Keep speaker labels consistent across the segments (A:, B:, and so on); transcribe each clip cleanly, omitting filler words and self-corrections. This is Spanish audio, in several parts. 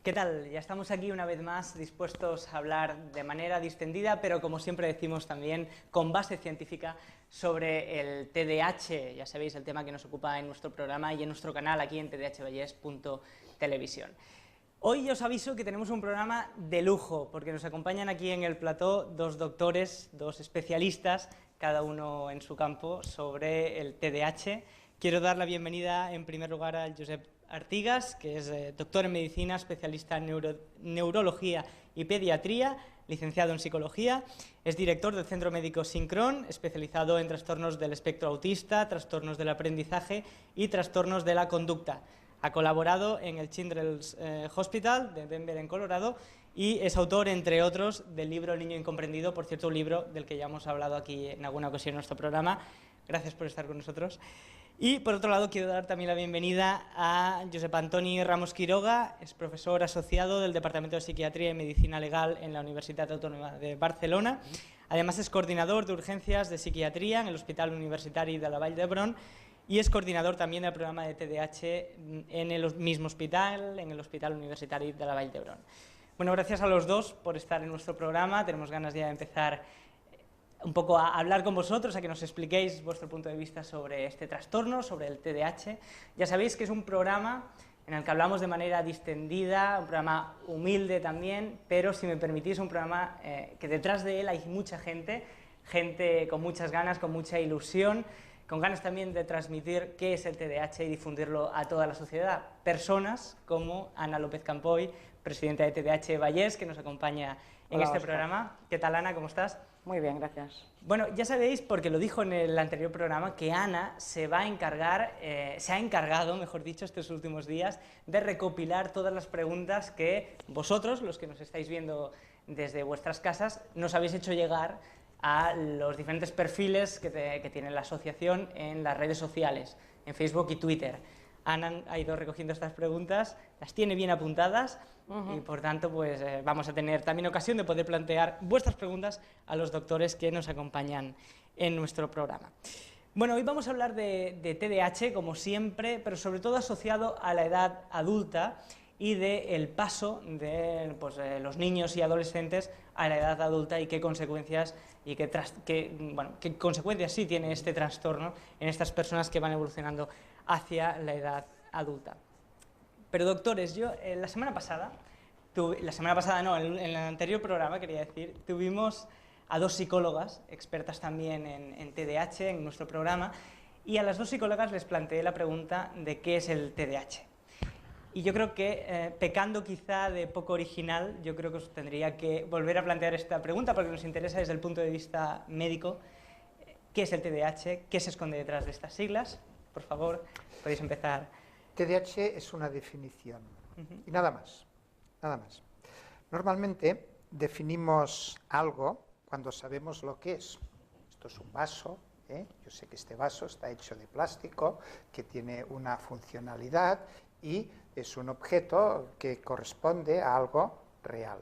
A: ¿Qué tal? Ya estamos aquí una vez más dispuestos a hablar de manera distendida, pero como siempre decimos también con base científica sobre el TDAH. Ya sabéis, el tema que nos ocupa en nuestro programa y en nuestro canal aquí en tdhvalles.televisión. Hoy os aviso que tenemos un programa de lujo, porque nos acompañan aquí en el plató dos doctores, dos especialistas, cada uno en su campo, sobre el TDAH. Quiero dar la bienvenida en primer lugar al Josep Artigas, que es doctor en medicina, especialista en neurología y pediatría, licenciado en psicología, es director del Centro Médico Sincron, especializado en trastornos del espectro autista, trastornos del aprendizaje y trastornos de la conducta. Ha colaborado en el Children's Hospital de Denver, en Colorado, y es autor, entre otros, del libro El niño incomprendido, por cierto, un libro del que ya hemos hablado aquí en alguna ocasión en nuestro programa. Gracias por estar con nosotros. Y, por otro lado, quiero dar también la bienvenida a Josep Antoni Ramos Quiroga, es profesor asociado del Departamento de Psiquiatría y Medicina Legal en la Universitat Autónoma de Barcelona. Además, es coordinador de urgencias de psiquiatría en el Hospital Universitari de la Vall d'Hebron y es coordinador también del programa de TDAH en el mismo hospital, en el Hospital Universitari de la Vall d'Hebron. Bueno, gracias a los dos por estar en nuestro programa. Tenemos ganas ya de empezar un poco a hablar con vosotros, a que nos expliquéis vuestro punto de vista sobre este trastorno, sobre el TDAH. Ya sabéis que es un programa en el que hablamos de manera distendida, un programa humilde también, pero si me permitís, un programa que detrás de él hay mucha gente con muchas ganas, con mucha ilusión, con ganas también de transmitir qué es el TDAH y difundirlo a toda la sociedad. Personas como Ana López Campoy, presidenta de TDAH Vallés, que nos acompaña en este programa. ¿Qué tal, Ana? ¿Cómo estás?
B: Muy bien, gracias.
A: Bueno, ya sabéis, porque lo dijo en el anterior programa, que Ana se ha encargado, mejor dicho, estos últimos días, de recopilar todas las preguntas que vosotros, los que nos estáis viendo desde vuestras casas, nos habéis hecho llegar a los diferentes perfiles que tiene la asociación en las redes sociales, en Facebook y Twitter. Ana ha ido recogiendo estas preguntas, las tiene bien apuntadas y por tanto pues vamos a tener también ocasión de poder plantear vuestras preguntas a los doctores que nos acompañan en nuestro programa. Bueno, hoy vamos a hablar de TDAH como siempre, pero sobre todo asociado a la edad adulta y del paso de los niños y adolescentes a la edad adulta y qué consecuencias qué consecuencias sí tiene este trastorno en estas personas que van evolucionando hacia la edad adulta. Pero doctores, yo la semana pasada en el anterior programa, quería decir, tuvimos a dos psicólogas, expertas también en TDAH, en nuestro programa, y a las dos psicólogas les planteé la pregunta de qué es el TDAH. Y yo creo que, pecando quizá de poco original, yo creo que os tendría que volver a plantear esta pregunta porque nos interesa desde el punto de vista médico. ¿Qué es el TDAH? ¿Qué se esconde detrás de estas siglas? Por favor, podéis empezar.
C: TDAH es una definición y nada más, nada más. Normalmente definimos algo cuando sabemos lo que es. Esto es un vaso, yo sé que este vaso está hecho de plástico, que tiene una funcionalidad y es un objeto que corresponde a algo real.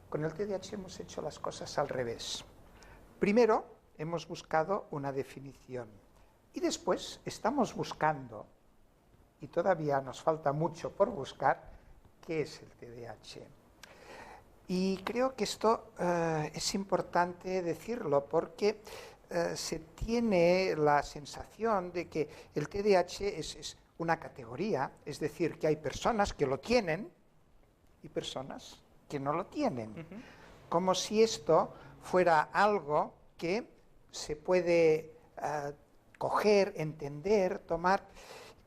C: Con el TDAH hemos hecho las cosas al revés. Primero hemos buscado una definición y después estamos buscando, y todavía nos falta mucho por buscar, qué es el TDAH. Y creo que esto es importante decirlo porque se tiene la sensación de que el TDAH es una categoría, es decir, que hay personas que lo tienen y personas que no lo tienen. Como si esto fuera algo que se puede coger, entender, tomar,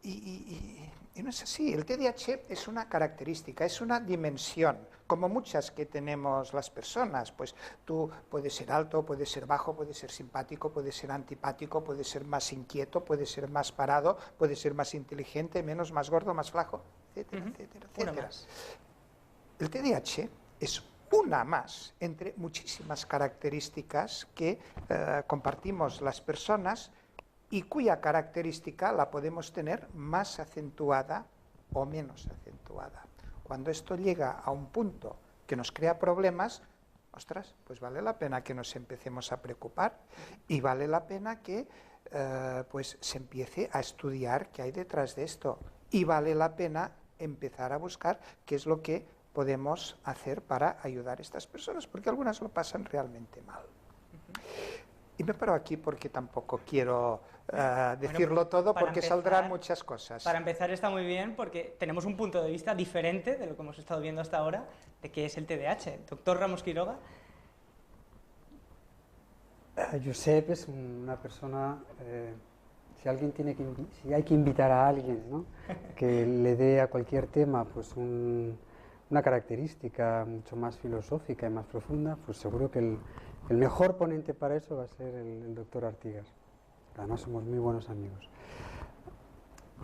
C: y no es así. El TDAH es una característica, es una dimensión, como muchas que tenemos las personas. Pues tú puedes ser alto, puedes ser bajo, puedes ser simpático, puedes ser antipático, puedes ser más inquieto, puedes ser más parado, puedes ser más inteligente, menos, más gordo, más flaco, etcétera, etcétera, etcétera. El TDAH es una más entre muchísimas características que compartimos las personas y cuya característica la podemos tener más acentuada o menos acentuada. Cuando esto llega a un punto que nos crea problemas, ostras, pues vale la pena que nos empecemos a preocupar y vale la pena que pues se empiece a estudiar qué hay detrás de esto y vale la pena empezar a buscar qué es lo que podemos hacer para ayudar a estas personas, porque algunas lo pasan realmente mal. Y me paro aquí porque tampoco quiero decirlo todo, porque saldrán muchas cosas.
A: Para empezar está muy bien, porque tenemos un punto de vista diferente de lo que hemos estado viendo hasta ahora, de qué es el TDAH. Doctor Ramos Quiroga.
B: Josep es una persona, si hay que invitar a alguien, ¿no?, que le dé a cualquier tema pues una característica mucho más filosófica y más profunda, pues seguro que el mejor ponente para eso va a ser el doctor Artigas. Además somos muy buenos amigos.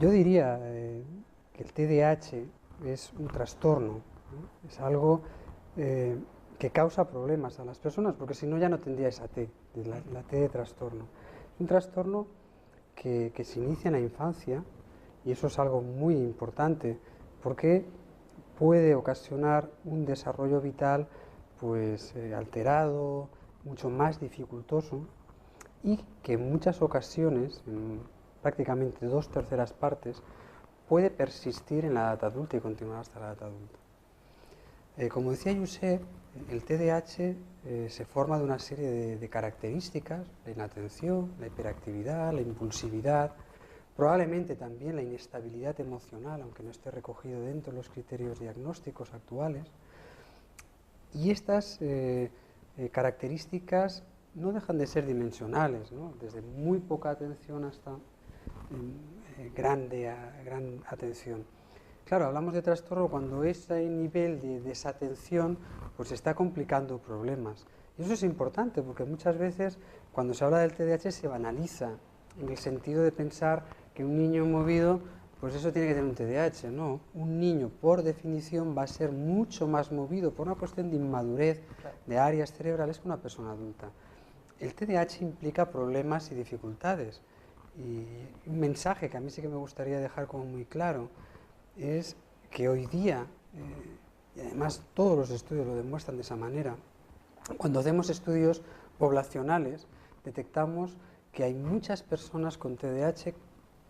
B: Yo diría que el TDAH es un trastorno, ¿no? Es algo que causa problemas a las personas, porque si no ya no tendría esa T, la T de trastorno. Es un trastorno que se inicia en la infancia, y eso es algo muy importante, porque puede ocasionar un desarrollo vital pues alterado, mucho más dificultoso, y que en muchas ocasiones, en prácticamente 2/3 partes, puede persistir en la edad adulta y continuar hasta la edad adulta. Como decía Josep, el TDAH se forma de una serie de características: la inatención, la hiperactividad, la impulsividad, probablemente también la inestabilidad emocional, aunque no esté recogido dentro de los criterios diagnósticos actuales. Y estas características no dejan de ser dimensionales, ¿no?, desde muy poca atención hasta gran atención. Claro, hablamos de trastorno cuando ese nivel de desatención pues está complicando problemas. Y eso es importante, porque muchas veces cuando se habla del TDAH se banaliza, en el sentido de pensar que un niño movido, pues eso tiene que tener un TDAH. No, un niño por definición va a ser mucho más movido por una cuestión de inmadurez de áreas cerebrales que una persona adulta. El TDAH implica problemas y dificultades, y un mensaje que a mí sí que me gustaría dejar como muy claro es que hoy día, y además todos los estudios lo demuestran de esa manera, cuando hacemos estudios poblacionales detectamos que hay muchas personas con TDAH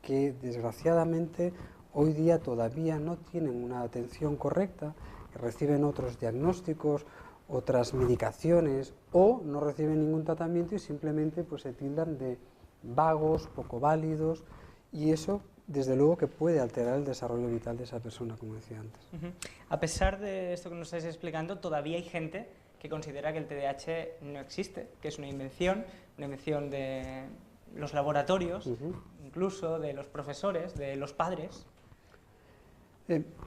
B: que desgraciadamente hoy día todavía no tienen una atención correcta, que reciben otros diagnósticos, otras medicaciones, o no reciben ningún tratamiento y simplemente pues se tildan de vagos, poco válidos, y eso desde luego que puede alterar el desarrollo vital de esa persona, como decía antes.
A: A pesar de esto que nos estáis explicando, todavía hay gente que considera que el TDAH no existe, que es una invención de los laboratorios, incluso de los profesores, de los padres.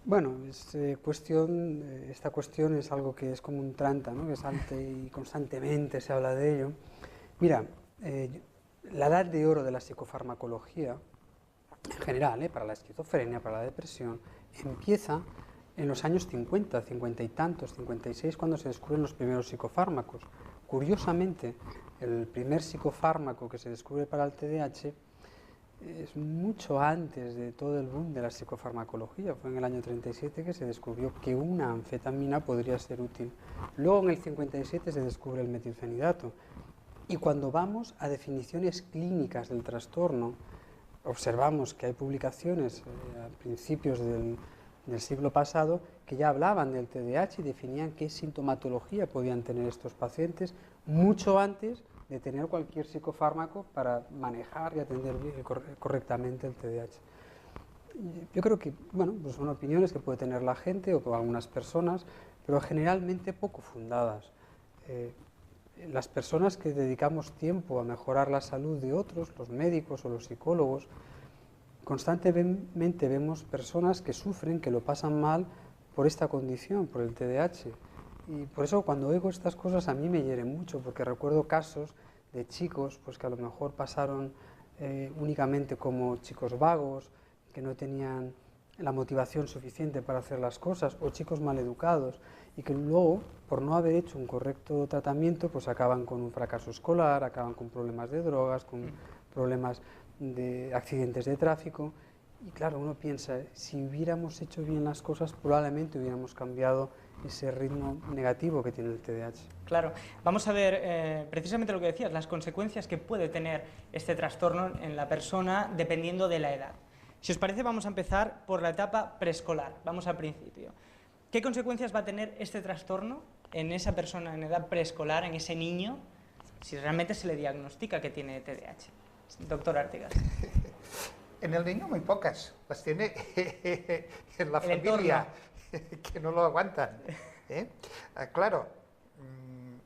B: Bueno, esta cuestión es algo que es como un tranta, ¿no?, que salte y constantemente se habla de ello. Mira, la edad de oro de la psicofarmacología, en general, para la esquizofrenia, para la depresión, empieza en los años 50, 50 y tantos, 56, cuando se descubren los primeros psicofármacos. Curiosamente, el primer psicofármaco que se descubre para el TDAH es mucho antes de todo el boom de la psicofarmacología. Fue en el año 37 que se descubrió que una anfetamina podría ser útil. Luego, en el 57, se descubre el metilfenidato. Y cuando vamos a definiciones clínicas del trastorno, observamos que hay publicaciones a principios del siglo pasado que ya hablaban del TDAH y definían qué sintomatología podían tener estos pacientes mucho antes de tener cualquier psicofármaco para manejar y atender correctamente el TDAH. Yo creo que, bueno, pues son opiniones que puede tener la gente o algunas personas, pero generalmente poco fundadas. Las personas que dedicamos tiempo a mejorar la salud de otros, los médicos o los psicólogos, constantemente vemos personas que sufren, que lo pasan mal por esta condición, por el TDAH. Y por eso cuando oigo estas cosas a mí me hieren mucho, porque recuerdo casos de chicos pues, que a lo mejor pasaron únicamente como chicos vagos, que no tenían la motivación suficiente para hacer las cosas, o chicos maleducados, y que luego, por no haber hecho un correcto tratamiento, pues acaban con un fracaso escolar, acaban con problemas de drogas, con problemas de accidentes de tráfico. Y claro, uno piensa, si hubiéramos hecho bien las cosas, probablemente hubiéramos cambiado ese ritmo negativo que tiene el TDAH.
A: Claro, vamos a ver precisamente lo que decías, las consecuencias que puede tener este trastorno en la persona dependiendo de la edad. Si os parece, vamos a empezar por la etapa preescolar, vamos al principio. ¿Qué consecuencias va a tener este trastorno en esa persona en edad preescolar, en ese niño, si realmente se le diagnostica que tiene TDAH? Doctor Artigas.
C: En el niño muy pocas, las tiene en la familia, que no lo aguantan. Claro,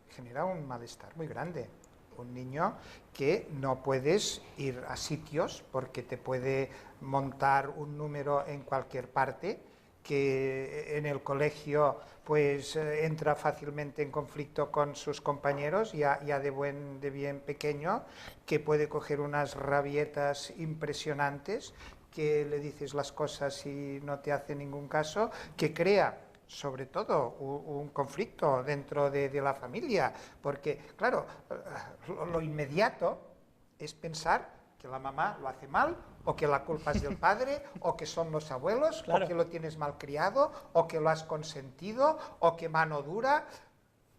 C: genera un malestar muy grande. Un niño que no puedes ir a sitios porque te puede montar un número en cualquier parte, que en el colegio pues entra fácilmente en conflicto con sus compañeros ya de bien pequeño, que puede coger unas rabietas impresionantes, que le dices las cosas y no te hace ningún caso, que crea sobre todo un conflicto dentro de la familia, porque claro, lo inmediato es pensar que la mamá lo hace mal, o que la culpa es del padre, o que son los abuelos, claro, o que lo tienes mal criado, o que lo has consentido, o que mano dura,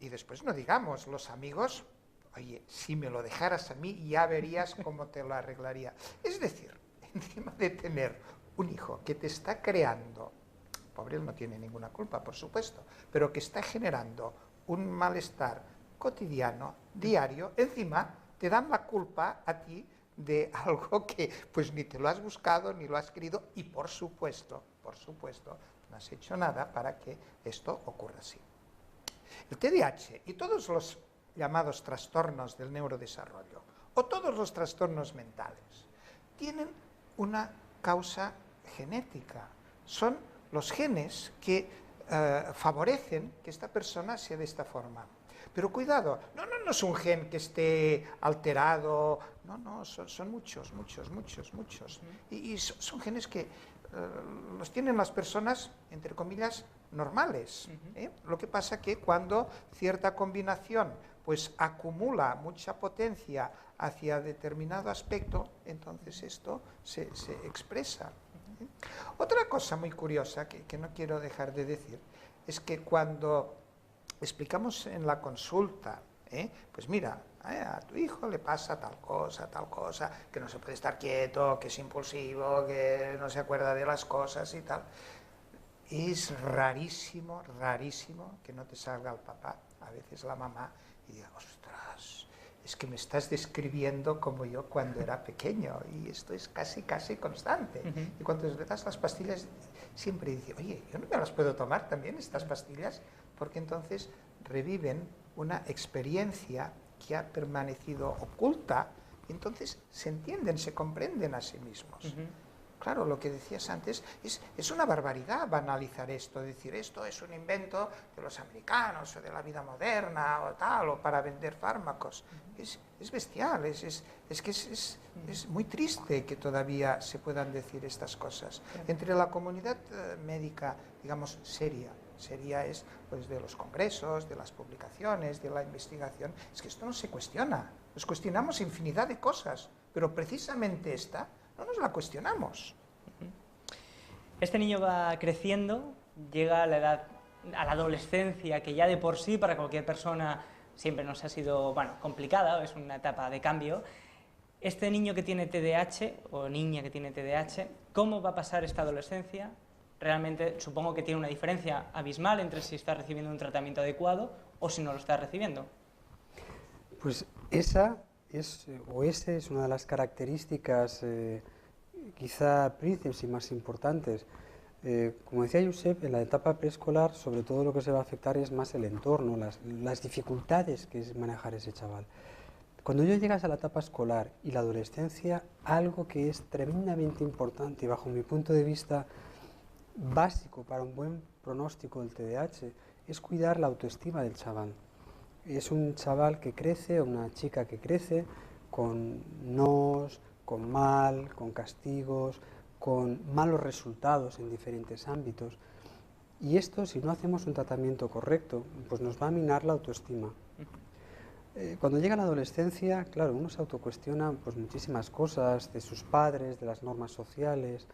C: y después no digamos, los amigos, oye, si me lo dejaras a mí ya verías cómo te lo arreglaría. Es decir, encima de tener un hijo que te está creando, pobre él no tiene ninguna culpa, por supuesto, pero que está generando un malestar cotidiano, diario, encima te dan la culpa a ti de algo que pues ni te lo has buscado, ni lo has querido, y por supuesto, no has hecho nada para que esto ocurra así. El TDAH y todos los llamados trastornos del neurodesarrollo, o todos los trastornos mentales, tienen una causa genética. Son los genes que favorecen que esta persona sea de esta forma. Pero cuidado, no es un gen que esté alterado, no, son muchos. Y son genes que los tienen las personas, entre comillas, normales. Lo que pasa que cuando cierta combinación pues acumula mucha potencia hacia determinado aspecto, entonces esto se expresa. Otra cosa muy curiosa que no quiero dejar de decir es que cuando explicamos en la consulta, pues mira, a tu hijo le pasa tal cosa, que no se puede estar quieto, que es impulsivo, que no se acuerda de las cosas y tal. Es rarísimo que no te salga el papá, a veces la mamá, y diga, ostras, es que me estás describiendo como yo cuando era pequeño, y esto es casi constante. Y cuando le das las pastillas, siempre dice, oye, yo no me las puedo tomar también, estas pastillas, porque entonces reviven una experiencia que ha permanecido oculta, y entonces se entienden, se comprenden a sí mismos. Claro, lo que decías antes, es una barbaridad banalizar esto, decir esto es un invento de los americanos o de la vida moderna o tal, o para vender fármacos. Es bestial, es muy triste que todavía se puedan decir estas cosas. Entre la comunidad médica, digamos, seria es pues, de los congresos, de las publicaciones, de la investigación, es que esto no se cuestiona. Nos cuestionamos infinidad de cosas, pero precisamente esta no nos la cuestionamos.
A: Este niño va creciendo, llega a la edad, a la adolescencia, que ya de por sí para cualquier persona siempre nos ha sido, complicada, es una etapa de cambio. Este niño que tiene TDAH, o niña que tiene TDAH, ¿cómo va a pasar esta adolescencia? Realmente supongo que tiene una diferencia abismal entre si está recibiendo un tratamiento adecuado o si no lo está recibiendo.
B: Pues esa es una de las características quizá príncipes y más importantes. Como decía Josep, en la etapa preescolar sobre todo lo que se va a afectar es más el entorno, las dificultades que es manejar ese chaval. Cuando ya llegas a la etapa escolar y la adolescencia, algo que es tremendamente importante y bajo mi punto de vista básico para un buen pronóstico del TDAH es cuidar la autoestima del chaval. Es un chaval que crece, una chica que crece con nos, con mal, con castigos, con malos resultados en diferentes ámbitos. Y esto, si no hacemos un tratamiento correcto, pues nos va a minar la autoestima. Cuando llega la adolescencia, claro, uno se autocuestiona pues, muchísimas cosas de sus padres, de las normas sociales.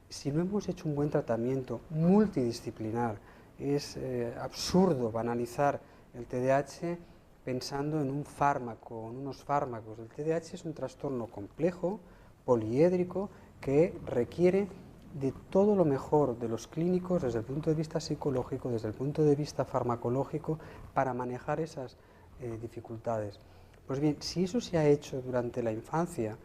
B: Si no hemos hecho un buen tratamiento multidisciplinar, es absurdo banalizar el TDAH pensando en un fármaco, en unos fármacos. El TDAH es un trastorno complejo, poliédrico, que requiere de todo lo mejor de los clínicos desde el punto de vista psicológico, desde el punto de vista farmacológico, para manejar esas dificultades. Pues bien, si eso se ha hecho durante la infancia,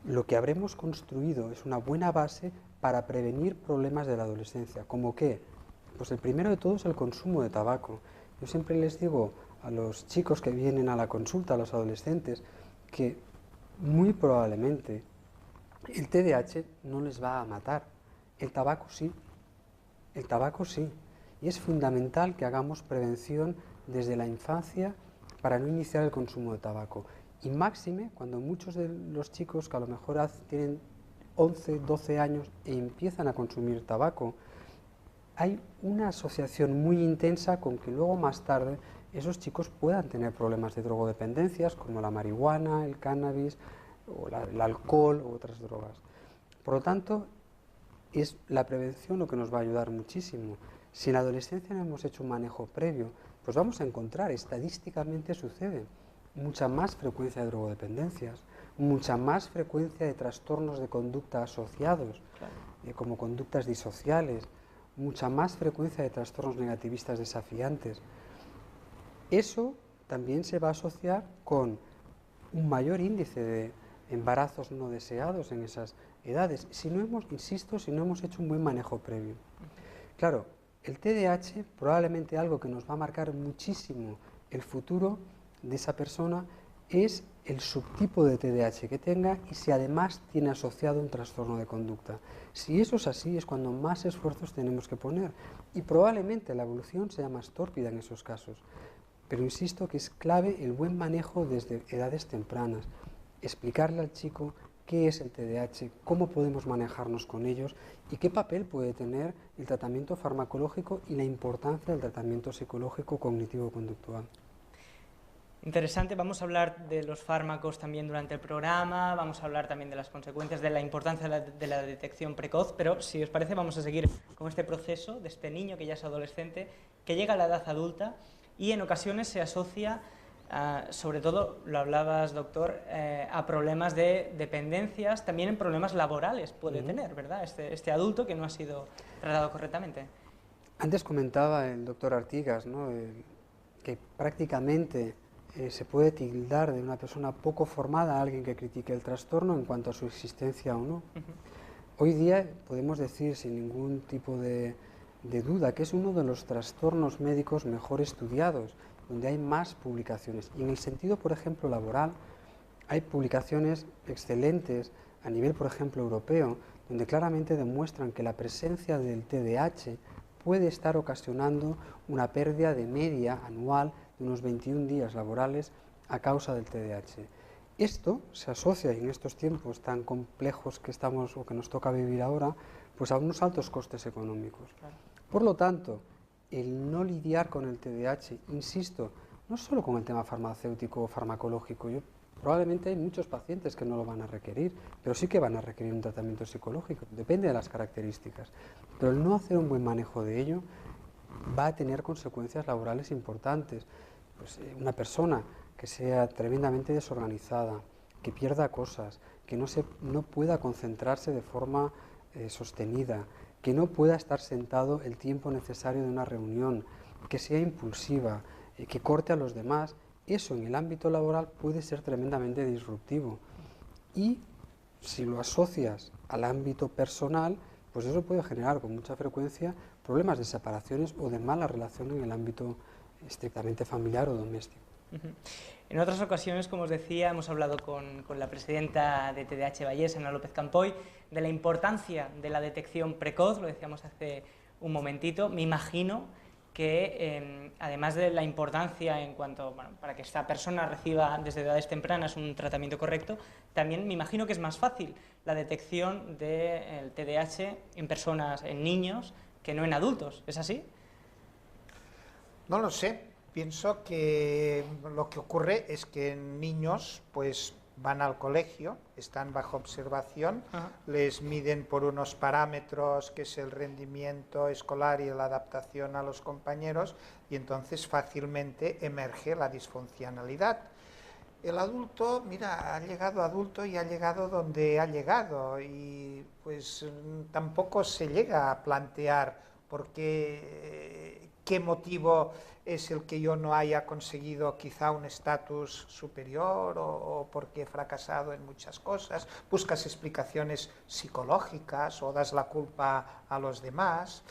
B: lo que habremos construido es una buena base para prevenir problemas de la adolescencia. ¿Cómo qué? Pues el primero de todo es el consumo de tabaco. Yo siempre les digo a los chicos que vienen a la consulta, a los adolescentes, que muy probablemente el TDAH no les va a matar, el tabaco sí, y es fundamental que hagamos prevención desde la infancia para no iniciar el consumo de tabaco, y máxime cuando muchos de los chicos que a lo mejor tienen 11, 12 años e empiezan a consumir tabaco, hay una asociación muy intensa con que luego más tarde esos chicos puedan tener problemas de drogodependencias como la marihuana, el cannabis, o el alcohol u otras drogas. Por lo tanto, es la prevención lo que nos va a ayudar muchísimo. Si en la adolescencia no hemos hecho un manejo previo, pues vamos a encontrar, estadísticamente sucede, mucha más frecuencia de drogodependencias, mucha más frecuencia de trastornos de conducta asociados, como conductas disociales, mucha más frecuencia de trastornos negativistas desafiantes. Eso también se va a asociar con un mayor índice de embarazos no deseados en esas edades, si no hemos hecho un buen manejo previo. Claro, el TDAH probablemente algo que nos va a marcar muchísimo el futuro de esa persona es el subtipo de TDAH que tenga y si además tiene asociado un trastorno de conducta. Si eso es así, es cuando más esfuerzos tenemos que poner y probablemente la evolución sea más tórpida en esos casos. Pero insisto que es clave el buen manejo desde edades tempranas, explicarle al chico qué es el TDAH, cómo podemos manejarnos con ellos y qué papel puede tener el tratamiento farmacológico y la importancia del tratamiento psicológico cognitivo-conductual.
A: Interesante, vamos a hablar de los fármacos también durante el programa, vamos a hablar también de las consecuencias, de la importancia de la detección precoz, pero si os parece vamos a seguir con este proceso de este niño que ya es adolescente, que llega a la edad adulta y en ocasiones se asocia, sobre todo, lo hablabas doctor, a problemas de dependencias, también en problemas laborales puede tener, ¿verdad? Este adulto que no ha sido tratado correctamente.
B: Antes comentaba el doctor Artigas, ¿no? Que prácticamente se puede tildar de una persona poco formada a alguien que critique el trastorno en cuanto a su existencia o no. Hoy día podemos decir sin ningún tipo de duda que es uno de los trastornos médicos mejor estudiados, donde hay más publicaciones. Y en el sentido, por ejemplo, laboral, hay publicaciones excelentes a nivel, por ejemplo, europeo, donde claramente demuestran que la presencia del TDAH puede estar ocasionando una pérdida de media anual de unos 21 días laborales a causa del TDAH. Esto se asocia en estos tiempos tan complejos que estamos o que nos toca vivir ahora, pues a unos altos costes económicos. Claro. Por lo tanto, el no lidiar con el TDAH, insisto, no solo con el tema farmacéutico o farmacológico, probablemente hay muchos pacientes que no lo van a requerir, pero sí que van a requerir un tratamiento psicológico, depende de las características. Pero el no hacer un buen manejo de ello va a tener consecuencias laborales importantes. Pues, una persona que sea tremendamente desorganizada, que pierda cosas, que no pueda concentrarse de forma sostenida, que no pueda estar sentado el tiempo necesario de una reunión, que sea impulsiva, que corte a los demás, eso en el ámbito laboral puede ser tremendamente disruptivo. Y si lo asocias al ámbito personal, pues eso puede generar con mucha frecuencia problemas de separaciones o de mala relación en el ámbito estrictamente familiar o doméstico.
A: En otras ocasiones, como os decía, hemos hablado con la presidenta de TDAH Vallés, Ana López Campoy, de la importancia de la detección precoz, lo decíamos hace un momentito. Me imagino que, además de la importancia en cuanto, para que esta persona reciba desde edades tempranas un tratamiento correcto, también me imagino que es más fácil la detección del TDAH en personas, en niños, que no en adultos. ¿Es así?
C: No lo sé. Pienso que lo que ocurre es que niños pues van al colegio, están bajo observación, les miden por unos parámetros que es el rendimiento escolar y la adaptación a los compañeros y entonces fácilmente emerge la disfuncionalidad. El adulto, mira, ha llegado adulto y ha llegado donde ha llegado y pues tampoco se llega a plantear por qué motivo es el que yo no haya conseguido quizá un estatus superior o porque he fracasado en muchas cosas. Buscas explicaciones psicológicas o das la culpa a los demás.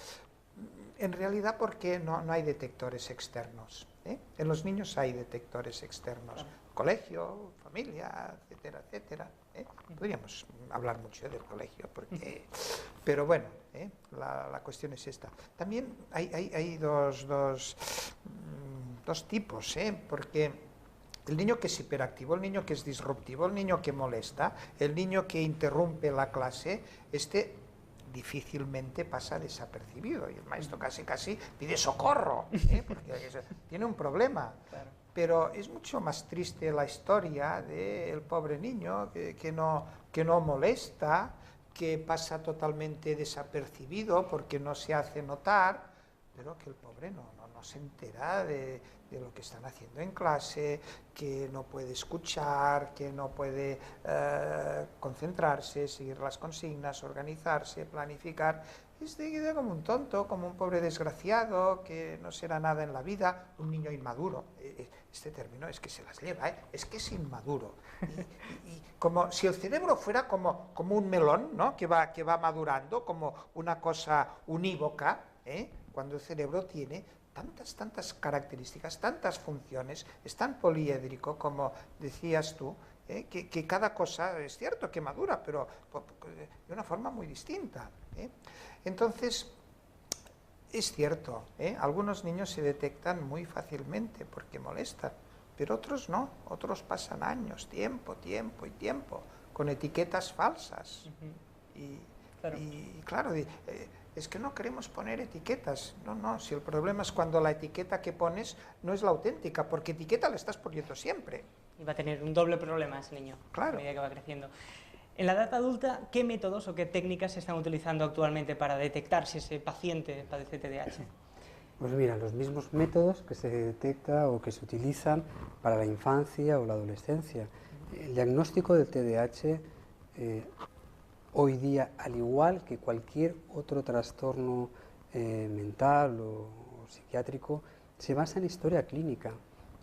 C: En realidad porque no hay detectores externos. En los niños hay detectores externos. Colegio, familia, etcétera, etcétera. Podríamos hablar mucho del colegio, pero bueno, la cuestión es esta. También hay dos tipos, porque el niño que es hiperactivo, el niño que es disruptivo, el niño que molesta, el niño que interrumpe la clase, difícilmente pasa desapercibido y el maestro casi pide socorro, porque tiene un problema. Claro. Pero es mucho más triste la historia del pobre niño que no molesta, que pasa totalmente desapercibido porque no se hace notar, pero que el pobre no se entera de lo que están haciendo en clase, que no puede escuchar, que no puede concentrarse, seguir las consignas, organizarse, planificar. Queda como un tonto, como un pobre desgraciado, que no será nada en la vida, un niño inmaduro. Este término es que se las lleva, es que es inmaduro. Y como si el cerebro fuera como un melón, ¿no? que va madurando, como una cosa unívoca, cuando el cerebro tiene tantas características, tantas funciones, es tan poliédrico, como decías tú, que cada cosa es cierto que madura, pero de una forma muy distinta. Entonces, es cierto, algunos niños se detectan muy fácilmente porque molestan, pero otros no, otros pasan años, tiempo, con etiquetas falsas. Y claro, es que no queremos poner etiquetas. No, si el problema es cuando la etiqueta que pones no es la auténtica, porque etiqueta la estás poniendo siempre.
A: Y va a tener un doble problema ese niño,
C: claro,
A: a medida que va creciendo. En la edad adulta, ¿qué métodos o qué técnicas se están utilizando actualmente para detectar si ese paciente padece TDAH?
B: Pues mira, los mismos métodos que se detecta o que se utilizan para la infancia o la adolescencia. El diagnóstico del TDAH hoy día, al igual que cualquier otro trastorno mental o psiquiátrico, se basa en historia clínica,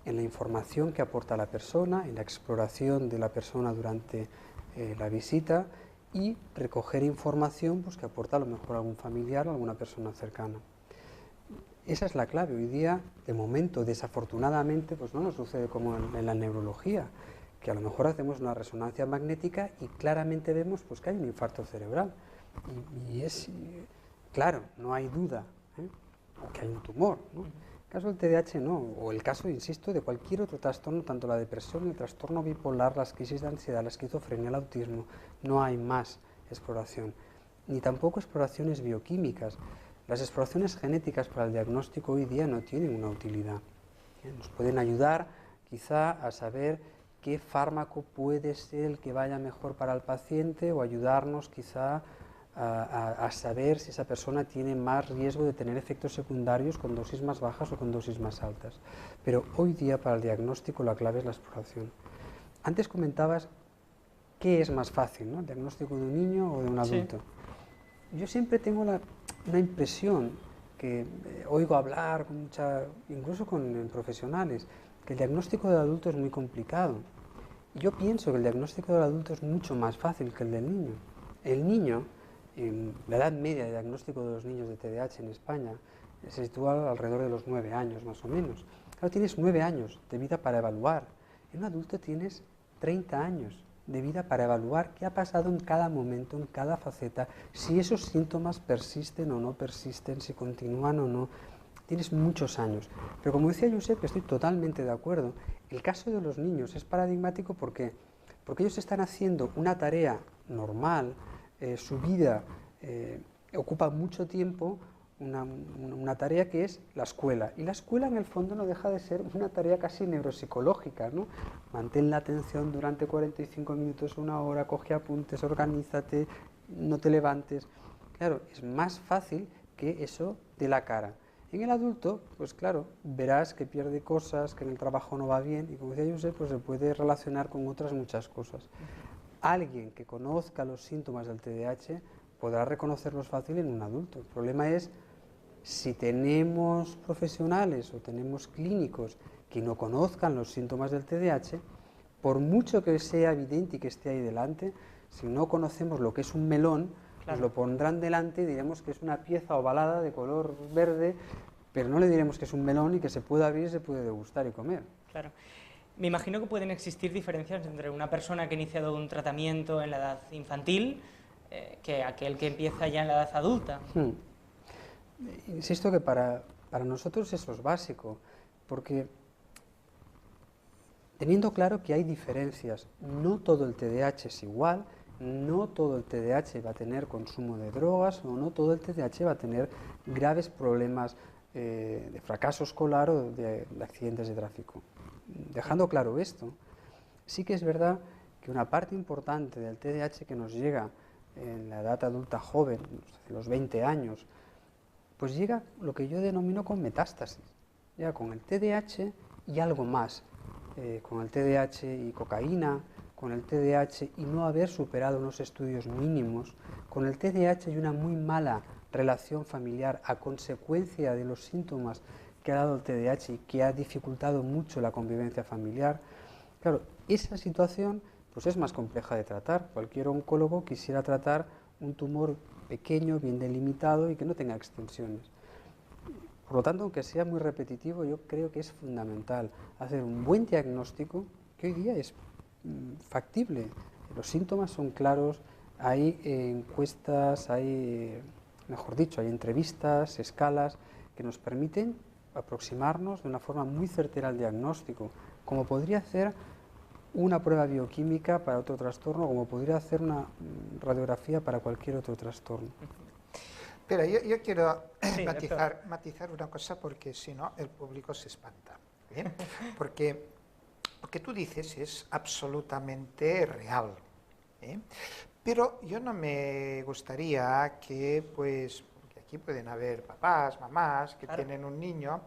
B: en la información que aporta la persona, en la exploración de la persona durante la visita y recoger información pues, que aporta a lo mejor algún familiar o alguna persona cercana. Esa es la clave. Hoy día, de momento, desafortunadamente, pues no nos sucede como en la neurología, que a lo mejor hacemos una resonancia magnética y claramente vemos pues, que hay un infarto cerebral. Y es claro, no hay duda que hay un tumor, ¿no? El caso del TDAH no, o el caso, insisto, de cualquier otro trastorno, tanto la depresión, el trastorno bipolar, las crisis de ansiedad, la esquizofrenia, el autismo, no hay más exploración, ni tampoco exploraciones bioquímicas. Las exploraciones genéticas para el diagnóstico hoy día no tienen una utilidad. Nos pueden ayudar quizá a saber qué fármaco puede ser el que vaya mejor para el paciente o ayudarnos quizá a saber si esa persona tiene más riesgo de tener efectos secundarios con dosis más bajas o con dosis más altas. Pero hoy día para el diagnóstico la clave es la exploración. Antes comentabas qué es más fácil, ¿no? ¿El diagnóstico de un niño o de un adulto? Sí. Yo siempre tengo una impresión que oigo hablar incluso con profesionales, que el diagnóstico del adulto es muy complicado. Yo pienso que el diagnóstico del adulto es mucho más fácil que el del niño. El niño, la edad media de diagnóstico de los niños de TDAH en España se sitúa alrededor de los 9 años más o menos. Claro, tienes 9 años de vida para evaluar. En un adulto tienes 30 años de vida para evaluar qué ha pasado en cada momento, en cada faceta, si esos síntomas persisten o no persisten, si continúan o no. Tienes muchos años. Pero como decía Josep, estoy totalmente de acuerdo. El caso de los niños es paradigmático porque ellos están haciendo una tarea normal, su vida ocupa mucho tiempo, una tarea que es la escuela. Y la escuela en el fondo no deja de ser una tarea casi neuropsicológica, ¿no? Mantén la atención durante 45 minutos, una hora, coge apuntes, organízate, no te levantes. Claro, es más fácil que eso dé la cara. En el adulto, pues claro, verás que pierde cosas, que en el trabajo no va bien, y como decía Josep, pues se puede relacionar con otras muchas cosas. Alguien que conozca los síntomas del TDAH podrá reconocerlos fácil en un adulto. El problema es si tenemos profesionales o tenemos clínicos que no conozcan los síntomas del TDAH, por mucho que sea evidente y que esté ahí delante, si no conocemos lo que es un melón, nos lo pondrán delante y diremos que es una pieza ovalada de color verde, pero no le diremos que es un melón y que se puede abrir, se puede degustar y comer.
A: Claro. Me imagino que pueden existir diferencias entre una persona que ha iniciado un tratamiento en la edad infantil que aquel que empieza ya en la edad adulta.
B: Insisto que para nosotros eso es básico, porque teniendo claro que hay diferencias, no todo el TDAH es igual, no todo el TDAH va a tener consumo de drogas o no todo el TDAH va a tener graves problemas de fracaso escolar o de accidentes de tráfico. Dejando claro esto, sí que es verdad que una parte importante del TDAH que nos llega en la edad adulta joven, los 20 años, pues llega lo que yo denomino con metástasis, llega con el TDAH y algo más, con el TDAH y cocaína, con el TDAH y no haber superado unos estudios mínimos, con el TDAH y una muy mala relación familiar a consecuencia de los síntomas que ha dado el TDAH y que ha dificultado mucho la convivencia familiar. Claro, esa situación pues es más compleja de tratar. Cualquier oncólogo quisiera tratar un tumor pequeño, bien delimitado y que no tenga extensiones. Por lo tanto, aunque sea muy repetitivo, yo creo que es fundamental hacer un buen diagnóstico, que hoy día es factible. Los síntomas son claros, hay encuestas, hay, mejor dicho, hay entrevistas, escalas que nos permiten aproximarnos de una forma muy certera al diagnóstico, como podría hacer una prueba bioquímica para otro trastorno, como podría hacer una radiografía para cualquier otro trastorno.
C: Pero yo quiero matizar una cosa porque si no el público se espanta. ¿Bien? Porque lo que tú dices es absolutamente real. Pero yo no me gustaría que, pues, porque aquí pueden haber papás, mamás que tienen un niño,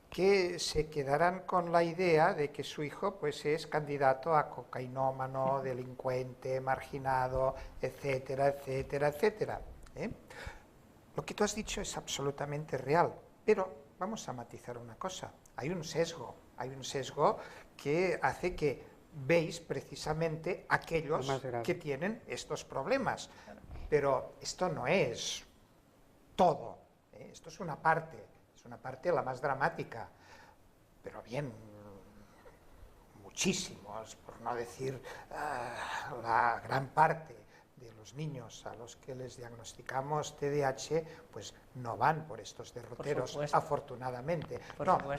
C: que se quedaran con la idea de que su hijo pues es candidato a cocainómano, delincuente, marginado, etcétera, etcétera, etcétera. Lo que tú has dicho es absolutamente real, pero vamos a matizar una cosa. Hay un sesgo que hace que veis precisamente aquellos que tienen estos problemas. Pero esto no es todo, esto es una parte la más dramática, pero bien, muchísimos, por no decir la gran parte de los niños a los que les diagnosticamos TDAH, pues no van por estos derroteros, afortunadamente.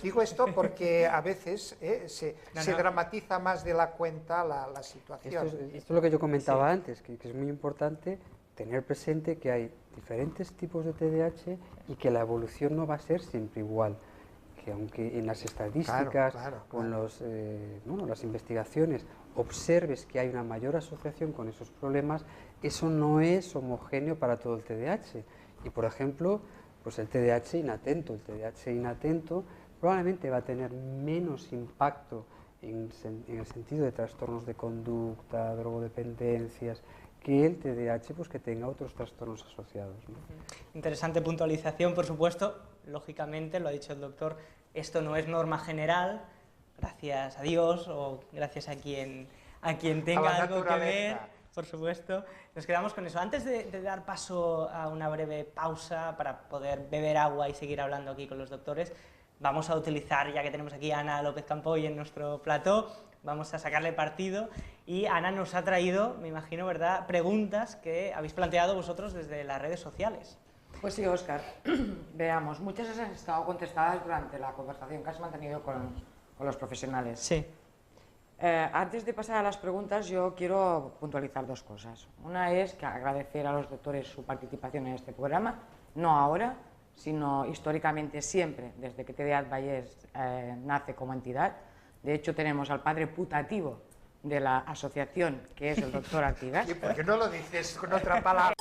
C: Digo esto porque a veces se dramatiza más de la cuenta la situación.
B: Esto es lo que yo comentaba antes, que es muy importante tener presente que hay diferentes tipos de TDAH y que la evolución no va a ser siempre igual, que aunque en las estadísticas o en las investigaciones observes que hay una mayor asociación con esos problemas, eso no es homogéneo para todo el TDAH. Y por ejemplo, pues el TDAH inatento probablemente va a tener menos impacto en el sentido de trastornos de conducta, drogodependencias, que el TDAH pues que tenga otros trastornos asociados, ¿no?
A: Interesante puntualización, por supuesto. Lógicamente, lo ha dicho el doctor, esto no es norma general, gracias a Dios o gracias a quien tenga algo que ver, por supuesto. Nos quedamos con eso. Antes de dar paso a una breve pausa para poder beber agua y seguir hablando aquí con los doctores, vamos a utilizar, ya que tenemos aquí a Ana López Campoy en nuestro plató, vamos a sacarle partido y Ana nos ha traído, me imagino, ¿verdad?, preguntas que habéis planteado vosotros desde las redes sociales.
D: Pues sí, Óscar. Veamos, muchas de esas han estado contestadas durante la conversación que has mantenido con los profesionales.
A: Sí.
D: Antes de pasar a las preguntas, yo quiero puntualizar dos cosas. Una es que agradecer a los doctores su participación en este programa, no ahora, sino históricamente siempre, desde que TDA Vallès nace como entidad. De hecho, tenemos al padre putativo de la asociación, que es el doctor Artigas.
C: ¿Y por qué no lo dices con otra palabra?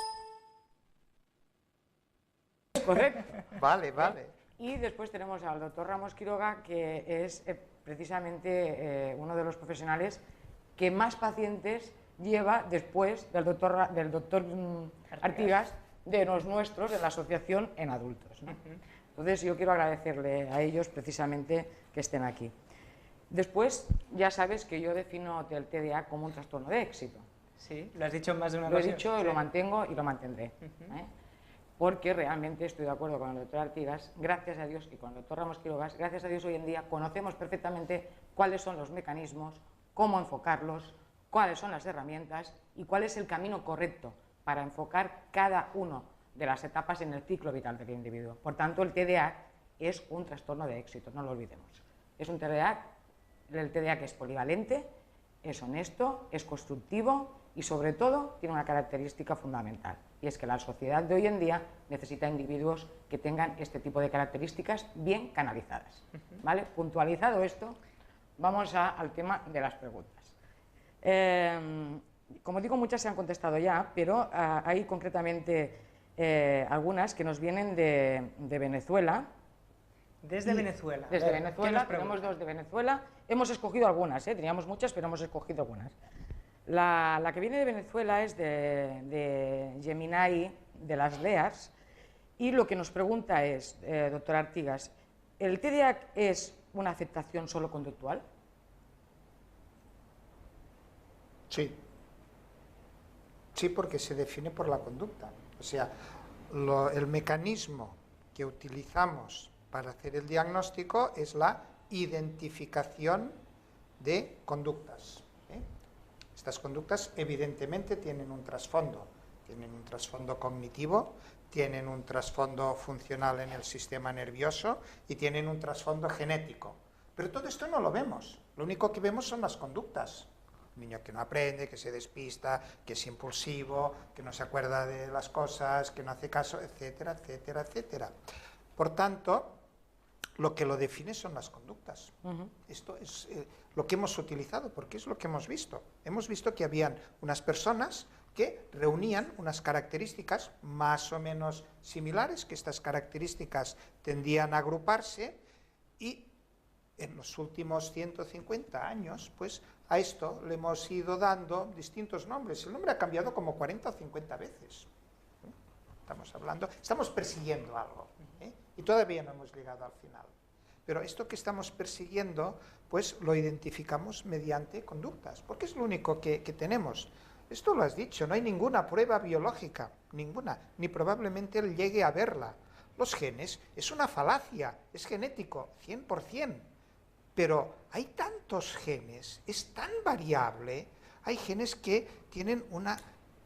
D: Correcto.
C: Vale.
D: Y después tenemos al doctor Ramos Quiroga, que es precisamente uno de los profesionales que más pacientes lleva después del doctor Artigas, de los nuestros, de la asociación en adultos, ¿no? Entonces yo quiero agradecerle a ellos precisamente que estén aquí. Después ya sabes que yo defino el TDA como un trastorno de éxito.
A: Sí, lo has dicho en más de una
D: ocasión.
A: ocasión.
D: Lo he dicho y lo mantengo y lo mantendré. Porque realmente estoy de acuerdo con el doctor Artigas, gracias a Dios, y con el doctor Ramos Quiroga, gracias a Dios hoy en día conocemos perfectamente cuáles son los mecanismos, cómo enfocarlos, cuáles son las herramientas y cuál es el camino correcto para enfocar cada una de las etapas en el ciclo vital del individuo. Por tanto, el TDA es un trastorno de éxito, no lo olvidemos. Es un TDA, el TDA que es polivalente, es honesto, es constructivo y sobre todo tiene una característica fundamental, y es que la sociedad de hoy en día necesita individuos que tengan este tipo de características bien canalizadas. ¿Vale? Puntualizado esto, vamos al tema de las preguntas. Como digo, muchas se han contestado ya, pero hay concretamente algunas que nos vienen de Venezuela.
A: Desde Venezuela.
D: Desde Venezuela, tenemos dos de Venezuela. Hemos escogido algunas, teníamos muchas, pero hemos escogido algunas. La que viene de Venezuela es de Geminai, de las LEARS, y lo que nos pregunta es, doctor Artigas, ¿el TDA es una afectación solo conductual?
C: Sí. Sí, porque se define por la conducta. O sea, el mecanismo que utilizamos para hacer el diagnóstico es la identificación de conductas. Estas conductas evidentemente tienen un trasfondo cognitivo, tienen un trasfondo funcional en el sistema nervioso y tienen un trasfondo genético. Pero todo esto no lo vemos, lo único que vemos son las conductas. Un niño que no aprende, que se despista, que es impulsivo, que no se acuerda de las cosas, que no hace caso, etcétera, etcétera, etcétera. Por tanto, lo que lo define son las conductas. Esto es lo que hemos utilizado, porque es lo que hemos visto. Hemos visto que habían unas personas que reunían unas características más o menos similares, que estas características tendían a agruparse, y en los últimos 150 años, pues a esto le hemos ido dando distintos nombres. El nombre ha cambiado como 40 o 50 veces. Estamos persiguiendo algo, y todavía no hemos llegado al final. Pero esto que estamos persiguiendo, pues lo identificamos mediante conductas, porque es lo único que tenemos. Esto lo has dicho, no hay ninguna prueba biológica, ninguna, ni probablemente él llegue a verla. Los genes es una falacia, es genético, 100%. Pero hay tantos genes, es tan variable, hay genes que tienen una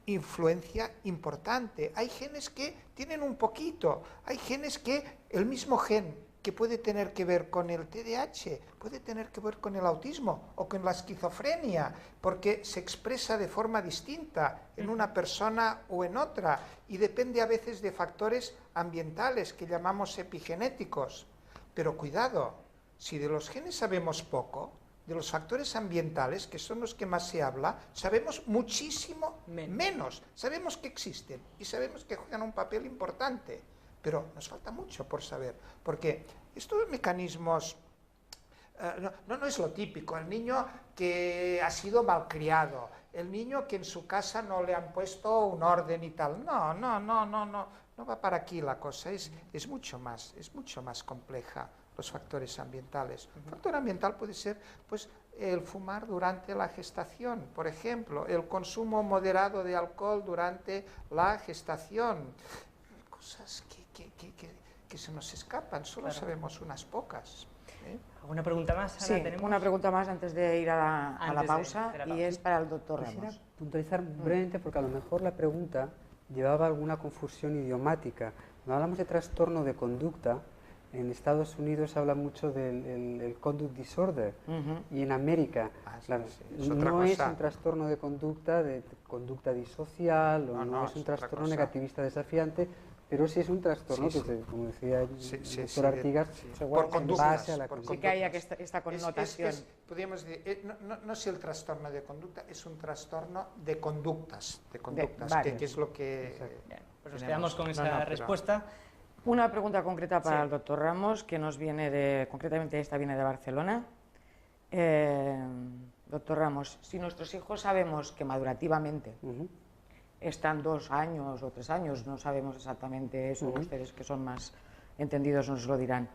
C: influencia importante, hay genes que tienen un poquito, hay genes que el mismo gen que puede tener que ver con el TDAH, puede tener que ver con el autismo o con la esquizofrenia, porque se expresa de forma distinta en una persona o en otra, y depende a veces de factores ambientales que llamamos epigenéticos. Pero cuidado, si de los genes sabemos poco, de los factores ambientales, que son los que más se habla, sabemos muchísimo menos. Sabemos que existen y sabemos que juegan un papel importante, pero nos falta mucho por saber, porque estos mecanismos no es lo típico. El niño que ha sido malcriado, el niño que en su casa no le han puesto un orden y tal. No va para aquí la cosa, es mucho más compleja. Los factores ambientales. Un factor ambiental puede ser, pues, el fumar durante la gestación, por ejemplo, el consumo moderado de alcohol durante la gestación. Cosas que se nos escapan, solo sabemos unas pocas.
A: ¿Alguna pregunta más, Ana?
D: Sí,
A: ¿tenemos?
D: una pregunta más antes de ir a la pausa, y es para el doctor Ramos.
B: Quisiera puntualizar brevemente, porque a lo mejor la pregunta llevaba alguna confusión idiomática. Cuando hablamos de trastorno de conducta, en Estados Unidos se habla mucho del conduct disorder, y en América no es un trastorno de conducta disocial, o no es un trastorno negativista desafiante, pero sí es un trastorno que, como decía el doctor Artigas,
C: por conductas,
B: base a la
D: sí que haya esta connotación.
C: Podríamos decir, no es el trastorno de conducta, es un trastorno de conductas, que es lo que...
A: Bien, pues nos quedamos con esa respuesta.
D: Una pregunta concreta para
A: Sí.
D: el doctor Ramos, que nos viene concretamente esta viene de Barcelona. Doctor Ramos, si nuestros hijos sabemos que madurativamente están 2 años o 3 años, no sabemos exactamente eso, ustedes que son más entendidos nos lo dirán.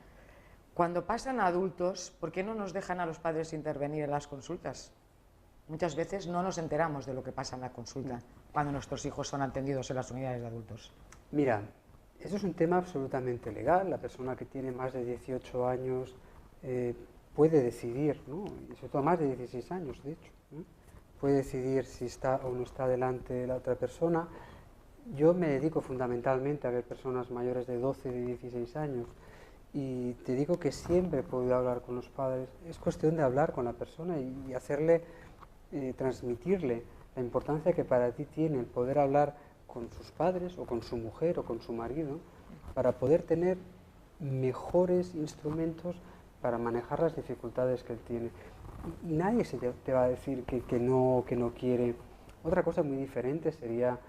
D: Cuando pasan a adultos, ¿por qué no nos dejan a los padres intervenir en las consultas? Muchas veces no nos enteramos de lo que pasa en la consulta cuando nuestros hijos son atendidos en las unidades de adultos.
B: Mira, eso es un tema absolutamente legal. La persona que tiene más de 18 años puede decidir, ¿no? Y sobre todo más de 16 años, de hecho, ¿no? Puede decidir si está o no está delante la otra persona. Yo me dedico fundamentalmente a ver personas mayores de 12, de 16 años y te digo que siempre he podido hablar con los padres. Es cuestión de hablar con la persona y hacerle, transmitirle la importancia que para ti tiene el poder hablar con sus padres o con su mujer o con su marido para poder tener mejores instrumentos para manejar las dificultades que él tiene. Y nadie te va a decir que no quiere. Otra cosa muy diferente sería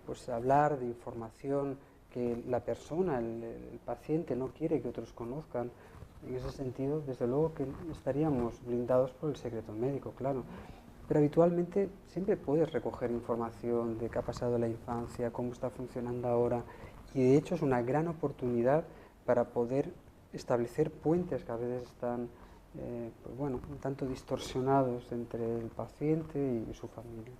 B: pues hablar de información que la persona, el paciente no quiere que otros conozcan. En ese sentido, desde luego que estaríamos blindados por el secreto médico, claro. Pero habitualmente siempre puedes recoger información de qué ha pasado en la infancia, cómo está funcionando ahora, y de hecho es una gran oportunidad para poder establecer puentes que a veces están pues bueno, un tanto distorsionados entre el paciente y su familia.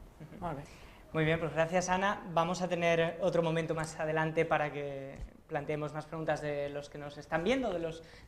A: Muy bien, pues gracias, Ana. Vamos a tener otro momento más adelante para que planteemos más preguntas de los que nos están viendo, de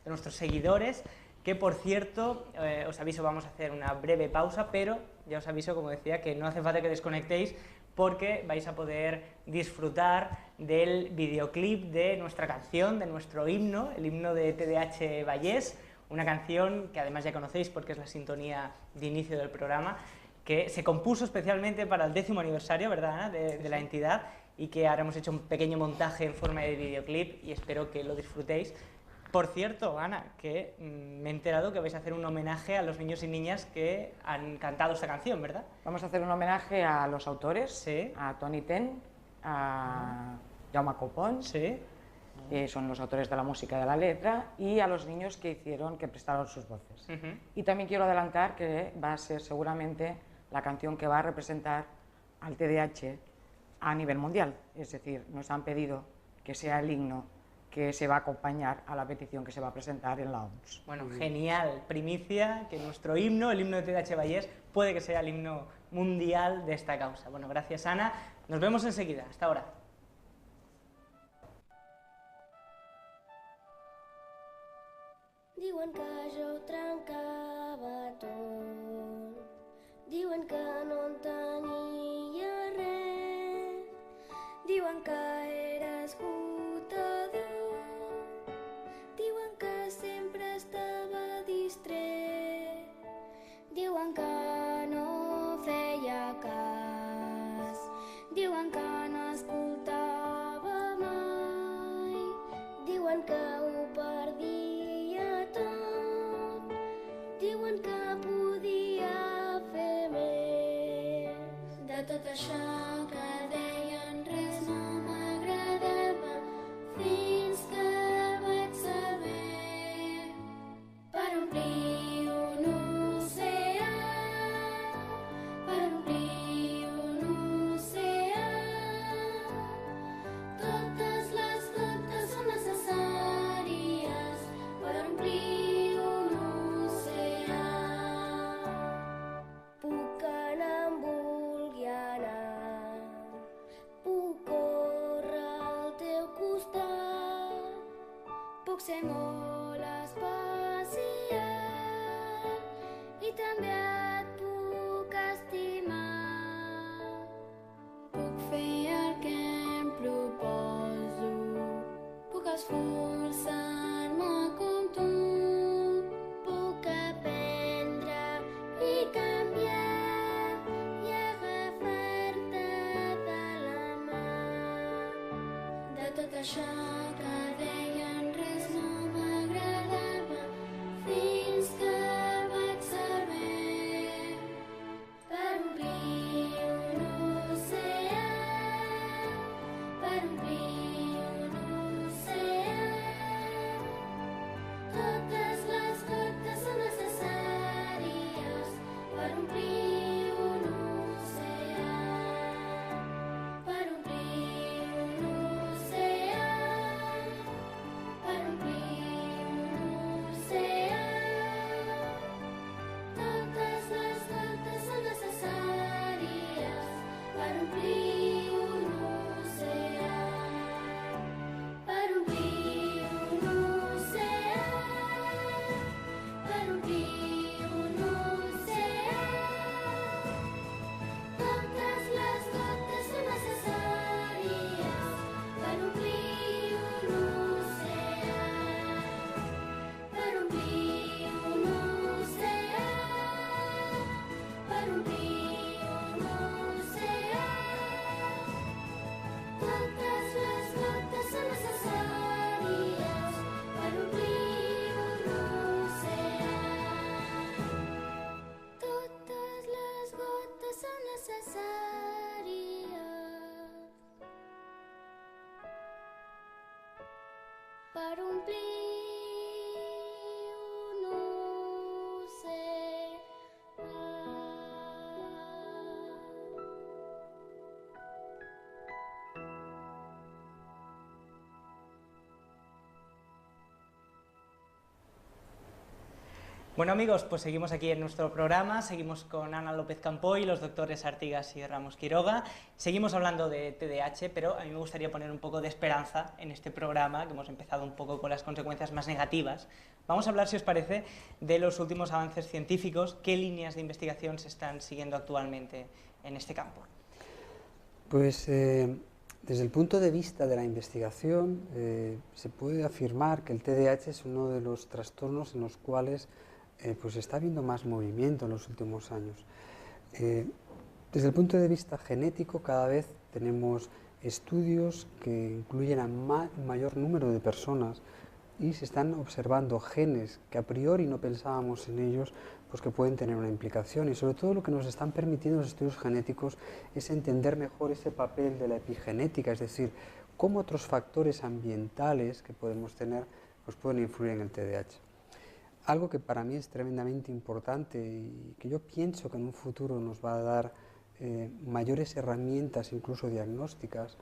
A: nuestros seguidores, que por cierto, os aviso, vamos a hacer una breve pausa, pero ya os aviso, como decía, que no hace falta que desconectéis porque vais a poder disfrutar del videoclip de nuestra canción, de nuestro himno, el himno de TDH Vallés, una canción que además ya conocéis porque es la sintonía de inicio del programa, que se compuso especialmente para el 10º aniversario, ¿verdad, Ana?, de la entidad, y que ahora hemos hecho un pequeño montaje en forma de videoclip y espero que lo disfrutéis. Por cierto, Ana, que me he enterado que vais a hacer un homenaje a los niños y niñas que han cantado esta canción, ¿verdad?
D: Vamos a hacer un homenaje a los autores,
A: Sí.
D: a Toni Ten, a Jaume Copons,
A: Sí.
D: que son los autores de la música y de la letra, y a los niños que prestaron sus voces. Y también quiero adelantar que va a ser seguramente la canción que va a representar al TDAH a nivel mundial. Es decir, nos han pedido que sea el himno que se va a acompañar a la petición que se va a presentar en la OMS.
A: Bueno, genial, primicia, que nuestro himno, el himno de TDH Vallés, puede que sea el himno mundial de esta causa. Bueno, gracias, Ana. Nos vemos enseguida. Hasta ahora.
E: Diuen que jo ho trencava tot, diuen que no en tenia res, diuen que era esgotador, diuen que sempre estava distret, diuen que no feia cas, diuen que no escoltava mai, diuen que ho perdia tot, diuen que podia fer més. De tot això que deien res no m'agradava, fins que vaig saber per omplir un oceà, per omplir un oceà. Totes les gotes són necessàries per omplir un oceà. Puc anar on vulgui anar, puc córrer al teu costat, puc ser molt especial i també et puc estimar. Puc fer el que em proposo, puc esforçar-me com tu, puc aprendre i canviar i agafar-te de la mà. De tot això que deien res no m'agradava, fins que vaig saber per omplir un oceà, per omplir un oceà.
A: Bueno amigos, pues seguimos aquí en nuestro programa, seguimos con Ana López Campoy, los doctores Artigas y Ramos Quiroga, seguimos hablando de TDAH, pero a mí me gustaría poner un poco de esperanza en este programa, que hemos empezado un poco con las consecuencias más negativas. Vamos a hablar, si os parece, de los últimos avances científicos, qué líneas de investigación se están siguiendo actualmente en este campo.
B: Pues desde el punto de vista de la investigación, se puede afirmar que el TDAH es uno de los trastornos en los cuales pues está habiendo más movimiento en los últimos años. Desde el punto de vista genético, cada vez tenemos estudios que incluyen a mayor número de personas y se están observando genes que a priori no pensábamos en ellos, pues que pueden tener una implicación. Y sobre todo lo que nos están permitiendo los estudios genéticos es entender mejor ese papel de la epigenética, es decir, cómo otros factores ambientales que podemos tener pues pueden influir en el TDAH. Algo que para mí es tremendamente importante y que yo pienso que en un futuro nos va a dar mayores herramientas, incluso diagnósticas,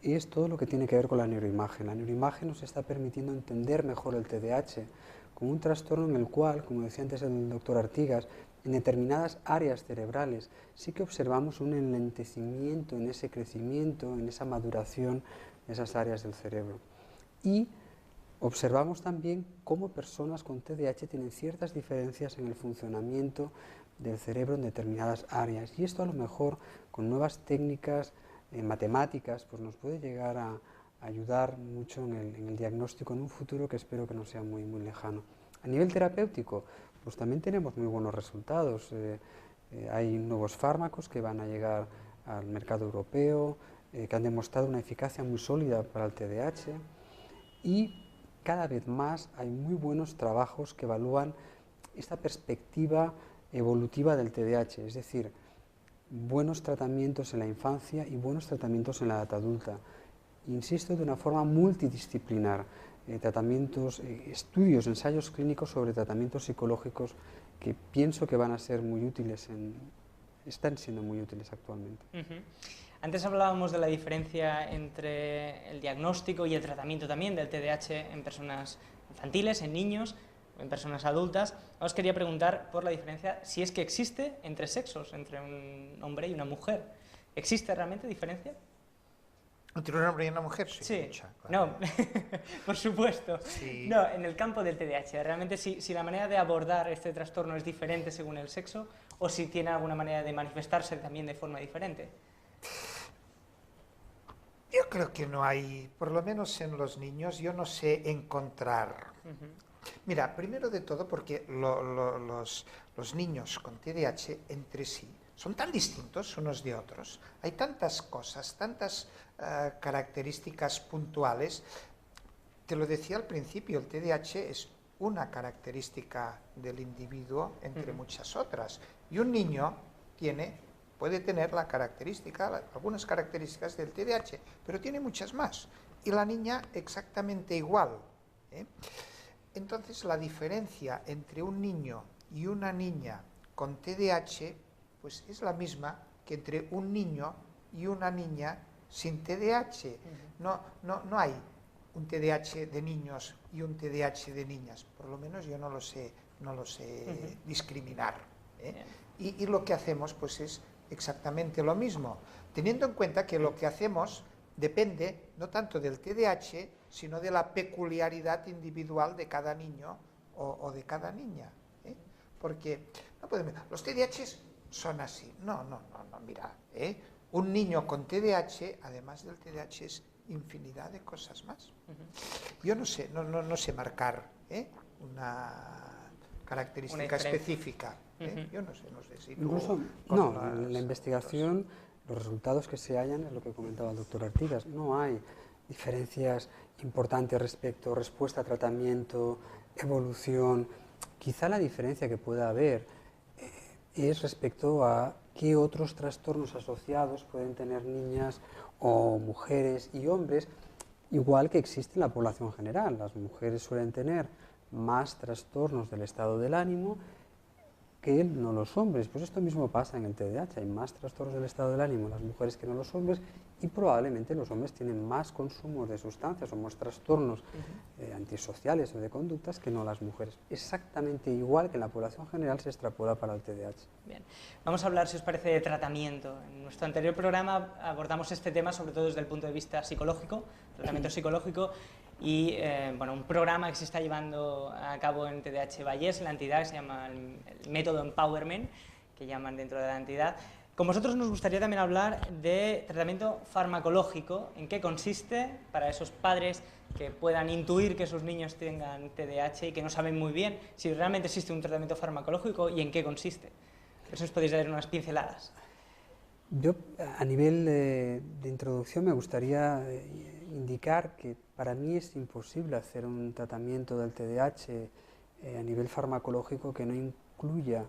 B: es todo lo que tiene que ver con la neuroimagen. La neuroimagen nos está permitiendo entender mejor el TDAH como un trastorno en el cual, como decía antes el doctor Artigas, en determinadas áreas cerebrales sí que observamos un enlentecimiento en ese crecimiento, en esa maduración de esas áreas del cerebro. Y observamos también cómo personas con TDAH tienen ciertas diferencias en el funcionamiento del cerebro en determinadas áreas. Y esto a lo mejor con nuevas técnicas matemáticas pues nos puede llegar a ayudar mucho en el diagnóstico en un futuro que espero que no sea muy lejano. A nivel terapéutico, pues también tenemos muy buenos resultados. Hay nuevos fármacos que van a llegar al mercado europeo, que han demostrado una eficacia muy sólida para el TDAH y cada vez más hay muy buenos trabajos que evalúan esta perspectiva evolutiva del TDAH, es decir, buenos tratamientos en la infancia y buenos tratamientos en la edad adulta. Insisto, de una forma multidisciplinar, estudios, ensayos clínicos sobre tratamientos psicológicos que pienso que van a ser muy útiles, están siendo muy útiles actualmente.
A: Antes hablábamos de la diferencia entre el diagnóstico y el tratamiento también del TDAH en personas infantiles, en niños, en personas adultas. Os quería preguntar por la diferencia, si es que existe entre sexos, entre un hombre y una mujer. ¿Existe realmente diferencia?
C: ¿Entre un hombre y una mujer?
A: Sí.
C: Mucha, claro.
A: No, por supuesto.
C: Sí.
A: No, en el campo del TDAH, realmente si la manera de abordar este trastorno es diferente según el sexo, o si tiene alguna manera de manifestarse también de forma diferente.
C: Yo creo que no hay, por lo menos en los niños, yo no sé encontrar. Mira, primero de todo porque los niños con TDAH entre sí son tan distintos unos de otros. Hay tantas cosas, tantas características puntuales. Te lo decía al principio, el TDAH es una característica del individuo entre muchas otras. Y un niño puede tener algunas características del TDAH, pero tiene muchas más. Y la niña exactamente igual. Entonces, la diferencia entre un niño y una niña con TDAH pues es la misma que entre un niño y una niña sin TDAH. No hay un TDAH de niños y un TDAH de niñas. Por lo menos yo no lo sé discriminar. Y lo que hacemos pues es exactamente lo mismo, teniendo en cuenta que lo que hacemos depende no tanto del TDAH, sino de la peculiaridad individual de cada niño o de cada niña. Porque no podemos, los TDAH son así. No, mira, un niño con TDAH, además del TDAH, es infinidad de cosas más. Yo no sé marcar una característica específica. Yo no sé si tú...
B: Incluso, en la investigación, los resultados que se hallan es lo que comentaba el doctor Artigas. No hay diferencias importantes respecto a respuesta a tratamiento, evolución. Quizá la diferencia que pueda haber es respecto a qué otros trastornos asociados pueden tener niñas o mujeres y hombres, igual que existe en la población general. Las mujeres suelen tener más trastornos del estado del ánimo que no los hombres. Pues esto mismo pasa en el TDAH, hay más trastornos del estado del ánimo en las mujeres que no los hombres, y probablemente los hombres tienen más consumo de sustancias o más trastornos antisociales o de conductas que no las mujeres. Exactamente igual que en la población general se extrapola para el TDAH.
A: Bien, vamos a hablar, si os parece, de tratamiento. En nuestro anterior programa abordamos este tema sobre todo desde el punto de vista psicológico, tratamiento psicológico, y bueno, un programa que se está llevando a cabo en TDAH Vallés, la entidad, que se llama el método Empowerment, que llaman dentro de la entidad. Con vosotros nos gustaría también hablar de tratamiento farmacológico, en qué consiste, para esos padres que puedan intuir que sus niños tengan TDAH y que no saben muy bien si realmente existe un tratamiento farmacológico y en qué consiste. Por eso os podéis dar unas pinceladas.
B: Yo, a nivel de introducción, me gustaría indicar que para mí es imposible hacer un tratamiento del TDAH a nivel farmacológico que no incluya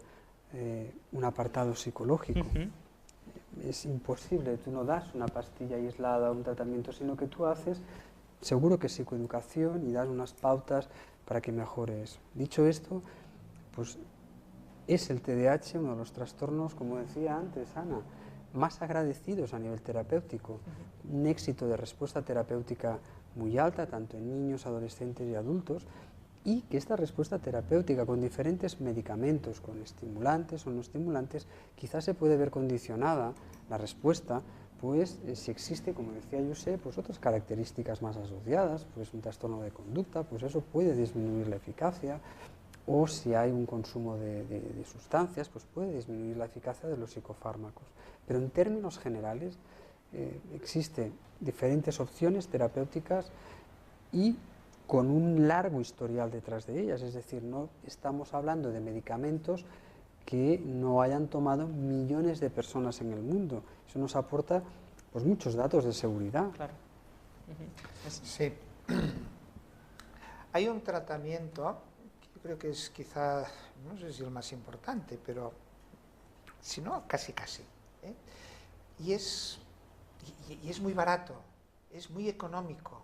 B: un apartado psicológico. Es imposible, tú no das una pastilla aislada o un tratamiento, sino que tú haces, seguro que psicoeducación, y das unas pautas para que mejores. Dicho esto, pues es el TDAH uno de los trastornos, como decía antes Ana, más agradecidos a nivel terapéutico. Un éxito de respuesta terapéutica muy alta, tanto en niños, adolescentes y adultos, y que esta respuesta terapéutica con diferentes medicamentos, con estimulantes o no estimulantes, quizás se puede ver condicionada la respuesta, pues si existe, como decía Josep, pues otras características más asociadas, pues un trastorno de conducta, pues eso puede disminuir la eficacia, o si hay un consumo de sustancias, pues puede disminuir la eficacia de los psicofármacos. Pero en términos generales existen diferentes opciones terapéuticas y con un largo historial detrás de ellas, es decir, no estamos hablando de medicamentos que no hayan tomado millones de personas en el mundo. Eso nos aporta pues muchos datos de seguridad.
A: Claro.
C: Sí. Hay un tratamiento que yo creo que es quizá, no sé si el más importante, pero si no, casi, ¿eh? Y es muy barato, es muy económico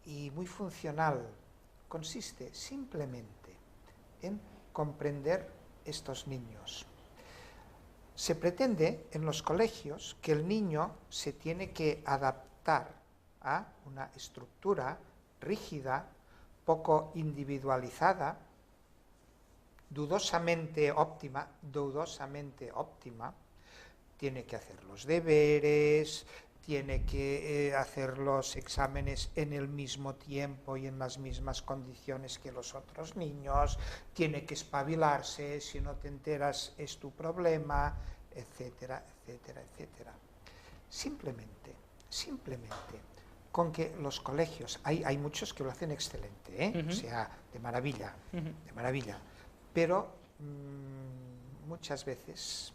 C: y muy funcional. Consiste simplemente en comprender estos niños. Se pretende en los colegios que el niño se tiene que adaptar a una estructura rígida, poco individualizada, dudosamente óptima, tiene que hacer los deberes, tiene que hacer los exámenes en el mismo tiempo y en las mismas condiciones que los otros niños, tiene que espabilarse, si no te enteras es tu problema, etcétera, etcétera, etcétera. Simplemente, con que los colegios, hay muchos que lo hacen excelente, o sea, de maravilla, pero muchas veces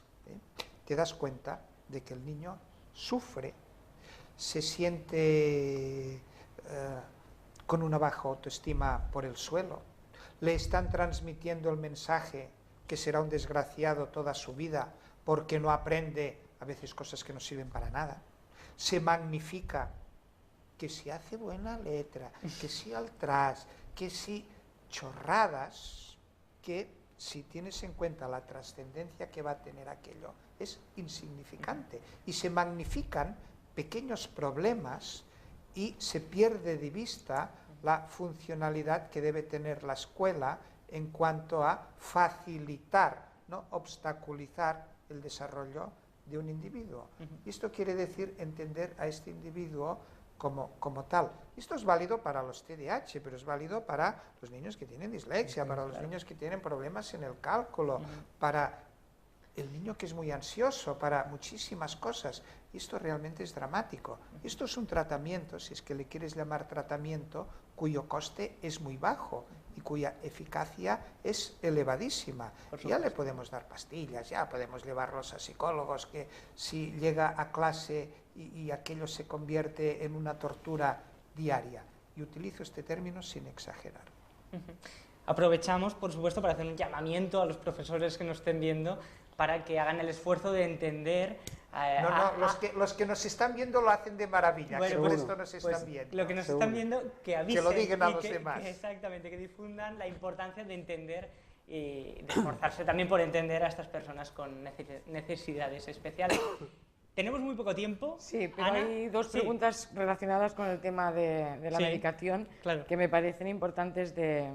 C: te das cuenta de que el niño sufre, se siente con una baja autoestima por el suelo, le están transmitiendo el mensaje que será un desgraciado toda su vida porque no aprende a veces cosas que no sirven para nada, se magnifica que si hace buena letra, que si al tras, que si chorradas, que si tienes en cuenta la trascendencia que va a tener aquello, es insignificante. Y se magnifican pequeños problemas y se pierde de vista la funcionalidad que debe tener la escuela en cuanto a facilitar, no obstaculizar el desarrollo de un individuo. Y esto quiere decir entender a este individuo como tal. Esto es válido para los TDAH, pero es válido para los niños que tienen dislexia, para los niños que tienen problemas en el cálculo, para el niño que es muy ansioso, para muchísimas cosas. Y esto realmente es dramático. Esto es un tratamiento, si es que le quieres llamar tratamiento, cuyo coste es muy bajo y cuya eficacia es elevadísima. Ya le podemos dar pastillas, ya podemos llevarlos a psicólogos, que si llega a clase y aquello se convierte en una tortura diaria. Y utilizo este término sin exagerar.
A: Aprovechamos, por supuesto, para hacer un llamamiento a los profesores que nos estén viendo para que hagan el esfuerzo de entender...
C: los que nos están viendo lo hacen de maravilla,
A: bueno,
C: que por esto nos están
A: pues,
C: viendo.
A: Lo que nos están viendo, que avisen.
C: Que lo digan a los demás.
A: Exactamente, que difundan la importancia de entender y de esforzarse también por entender a estas personas con necesidades especiales. Tenemos muy poco tiempo.
D: Sí, pero
A: Ana,
D: hay dos
A: sí.
D: preguntas relacionadas con el tema de la
A: Sí,
D: medicación
A: claro.
D: que me parecen importantes de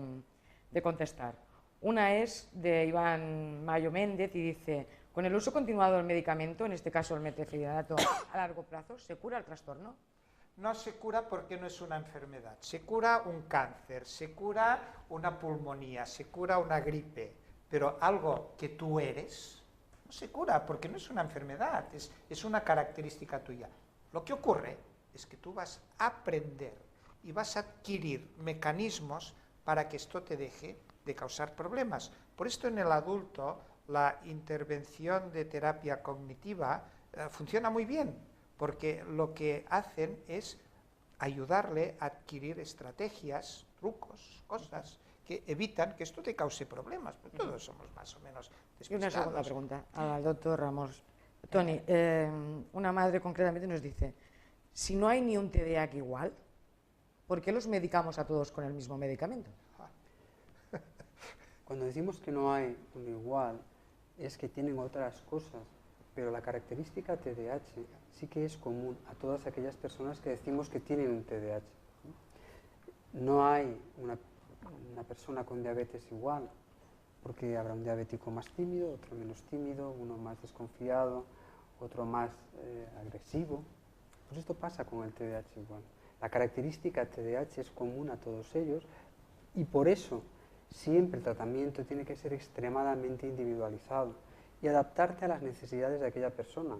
D: contestar. Una es de Iván Mayo Méndez y dice: ¿con el uso continuado del medicamento, en este caso el metilfenidato, a largo plazo, se cura el trastorno?
C: No se cura porque no es una enfermedad. Se cura un cáncer, se cura una pulmonía, se cura una gripe, pero algo que tú eres no se cura porque no es una enfermedad, es una característica tuya. Lo que ocurre es que tú vas a aprender y vas a adquirir mecanismos para que esto te deje de causar problemas. Por esto en el adulto la intervención de terapia cognitiva funciona muy bien, porque lo que hacen es ayudarle a adquirir estrategias, trucos, cosas que evitan que esto te cause problemas. Pues todos somos más o menos
D: Y una segunda
C: despistados.
D: pregunta al doctor Ramos. Toni, una madre concretamente nos dice: si no hay ni un TDAH igual, ¿por qué los medicamos a todos con el mismo medicamento?
B: Cuando decimos que no hay un igual, es que tienen otras cosas, pero la característica TDAH sí que es común a todas aquellas personas que decimos que tienen un TDAH. No hay una persona con diabetes igual, porque habrá un diabético más tímido, otro menos tímido, uno más desconfiado, otro más agresivo. Pues esto pasa con el TDAH igual. La característica TDAH es común a todos ellos y por eso siempre el tratamiento tiene que ser extremadamente individualizado y adaptarte a las necesidades de aquella persona.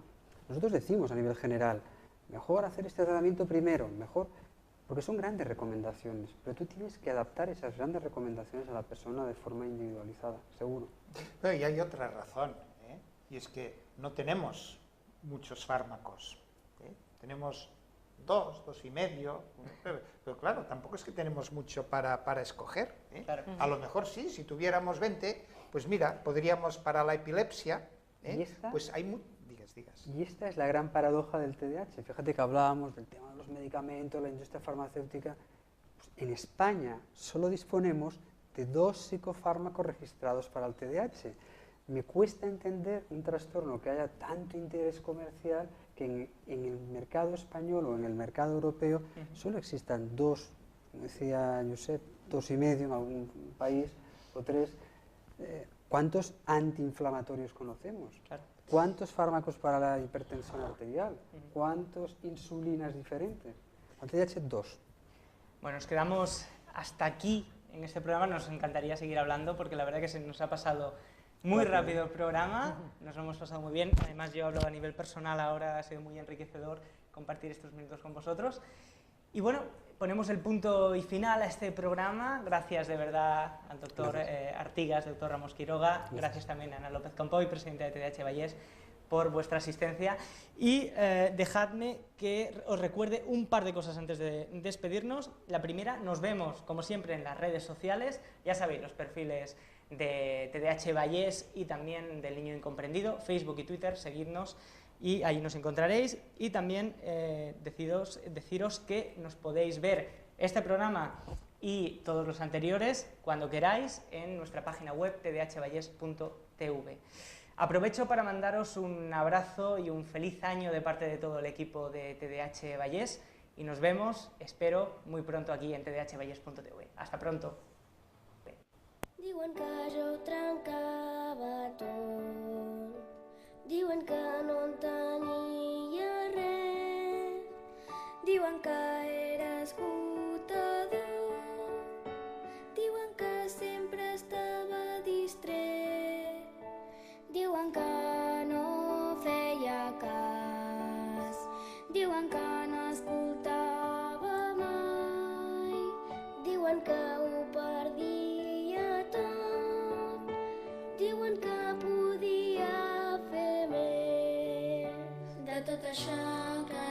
B: Nosotros decimos a nivel general, mejor hacer este tratamiento primero, mejor, porque son grandes recomendaciones, pero tú tienes que adaptar esas grandes recomendaciones a la persona de forma individualizada, seguro.
C: Pero y hay otra razón, y es que no tenemos muchos fármacos, tenemos 2 y medio, pero claro, tampoco es que tenemos mucho para escoger.
A: Claro.
C: A lo mejor sí, si tuviéramos 20, pues mira, podríamos para la epilepsia,
B: ¿Y esta?
C: pues hay digas.
B: Y esta es la gran paradoja del TDAH. Fíjate que hablábamos del tema de los medicamentos, la industria farmacéutica. Pues en España solo disponemos de 2 psicofármacos registrados para el TDAH. Me cuesta entender un trastorno que haya tanto interés comercial que en el mercado español o en el mercado europeo solo existan 2, como decía Josep, 2,5 en algún país, o 3. ¿Cuántos antiinflamatorios conocemos?
A: Claro.
B: ¿Cuántos fármacos para la hipertensión arterial? ¿Cuántas insulinas diferentes? Al TDAH 2.
A: Bueno, nos quedamos hasta aquí en este programa. Nos encantaría seguir hablando porque la verdad que se nos ha pasado muy rápido el programa. Nos lo hemos pasado muy bien. Además, yo hablo a nivel personal ahora, ha sido muy enriquecedor compartir estos minutos con vosotros. Y bueno, ponemos el punto y final a este programa. Gracias de verdad al doctor Artigas, doctor Ramos Quiroga. Gracias también a Ana López Campoy, presidenta de TDAH Vallés, por vuestra asistencia. Y dejadme que os recuerde un par de cosas antes de despedirnos. La primera, nos vemos, como siempre, en las redes sociales. Ya sabéis, los perfiles de TDAH Vallés y también del Niño Incomprendido, Facebook y Twitter, seguidnos y ahí nos encontraréis. Y también deciros que nos podéis ver este programa y todos los anteriores cuando queráis en nuestra página web tdhvalles.tv. Aprovecho para mandaros un abrazo y un feliz año de parte de todo el equipo de TDAH Vallés y nos vemos, espero, muy pronto aquí en tdhvalles.tv. Hasta pronto.
E: Diuen que jo trencava tot, diuen que no en tenia res, diuen que era esgotador, diuen que sempre estava distret, diuen que no feia cas, diuen que no escoltava mai, diuen que ho perdia tot, diuen que podia fer més. De tot això que